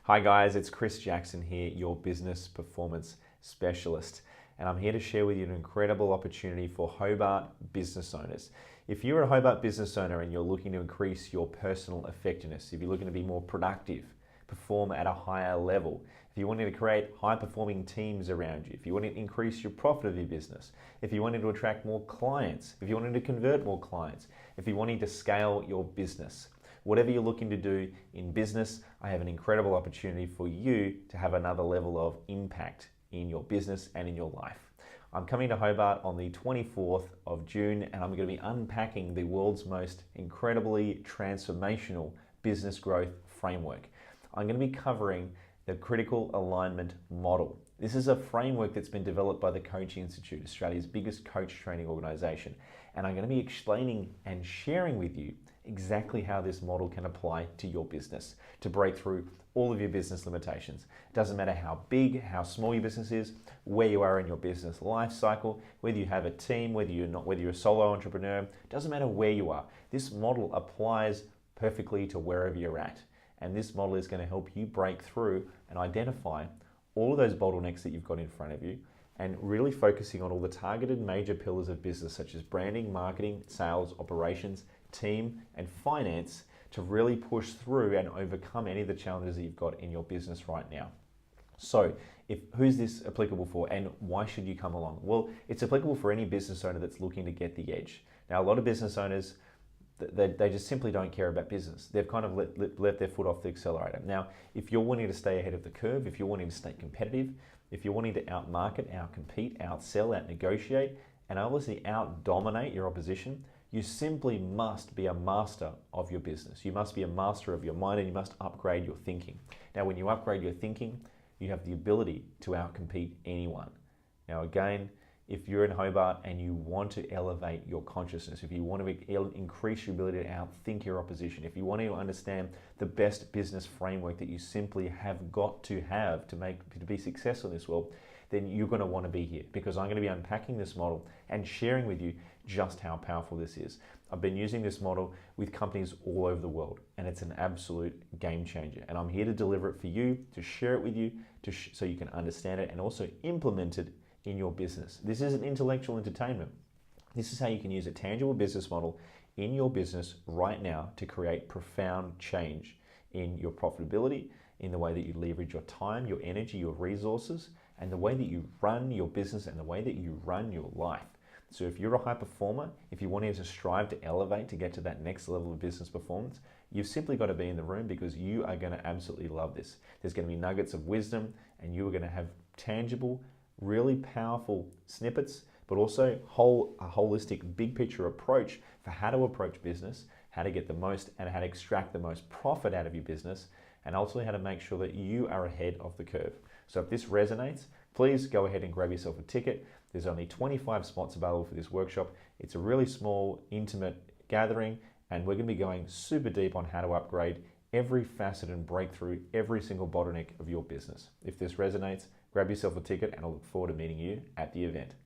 Hi guys, it's Chris Jackson here, your business performance specialist. And I'm here to share with you an incredible opportunity for Hobart business owners. If you're a Hobart business owner and you're looking to increase your personal effectiveness, if you're looking to be more productive, perform at a higher level, if you wanted to create high-performing teams around you, if you want to increase your profit of your business, if you wanted to attract more clients, if you wanted to convert more clients, if you wanted to scale your business, whatever you're looking to do in business, I have an incredible opportunity for you to have another level of impact in your business and in your life. I'm coming to Hobart on the 24th of June and I'm going to be unpacking the world's most incredibly transformational business growth framework. I'm going to be covering the critical alignment model. This is a framework that's been developed by the Coaching Institute, Australia's biggest coach training organisation. And I'm going to be explaining and sharing with you exactly how this model can apply to your business to break through all of your business limitations. It doesn't matter how big, how small your business is, where you are in your business life cycle, whether you have a team, whether you're a solo entrepreneur, it doesn't matter where you are. This model applies perfectly to wherever you're at. And this model is going to help you break through and identify all of those bottlenecks that you've got in front of you and really focusing on all the targeted major pillars of business such as branding, marketing, sales, operations, team, and finance to really push through and overcome any of the challenges that you've got in your business right now. So, who's this applicable for and why should you come along? Well, it's applicable for any business owner that's looking to get the edge. Now, a lot of business owners, they just simply don't care about business. They've kind of let their foot off the accelerator. Now, if you're wanting to stay ahead of the curve, if you're wanting to stay competitive, if you're wanting to outmarket, outcompete, outsell, outnegotiate, and obviously outdominate your opposition, you simply must be a master of your business. You must be a master of your mind and you must upgrade your thinking. Now, when you upgrade your thinking, you have the ability to outcompete anyone. Now, again, if you're in Hobart and you want to elevate your consciousness, if you want to increase your ability to outthink your opposition, if you want to understand the best business framework that you simply have got to have to be successful in this world, then you're going to want to be here because I'm going to be unpacking this model and sharing with you just how powerful this is. I've been using this model with companies all over the world and it's an absolute game changer. And I'm here to deliver it for you, to share it with you, so you can understand it and also implement it in your business. This isn't intellectual entertainment. This is how you can use a tangible business model in your business right now to create profound change in your profitability, in the way that you leverage your time, your energy, your resources, and the way that you run your business and the way that you run your life. So if you're a high performer, if you want to strive to elevate to get to that next level of business performance, you've simply got to be in the room because you are going to absolutely love this. There's going to be nuggets of wisdom and you are going to have tangible, really powerful snippets, but also a holistic big picture approach for how to approach business, how to get the most and how to extract the most profit out of your business, and ultimately how to make sure that you are ahead of the curve. So if this resonates, please go ahead and grab yourself a ticket. There's only 25 spots available for this workshop. It's a really small, intimate gathering, and we're going to be going super deep on how to upgrade every facet and break through every single bottleneck of your business. If this resonates, grab yourself a ticket and I look forward to meeting you at the event.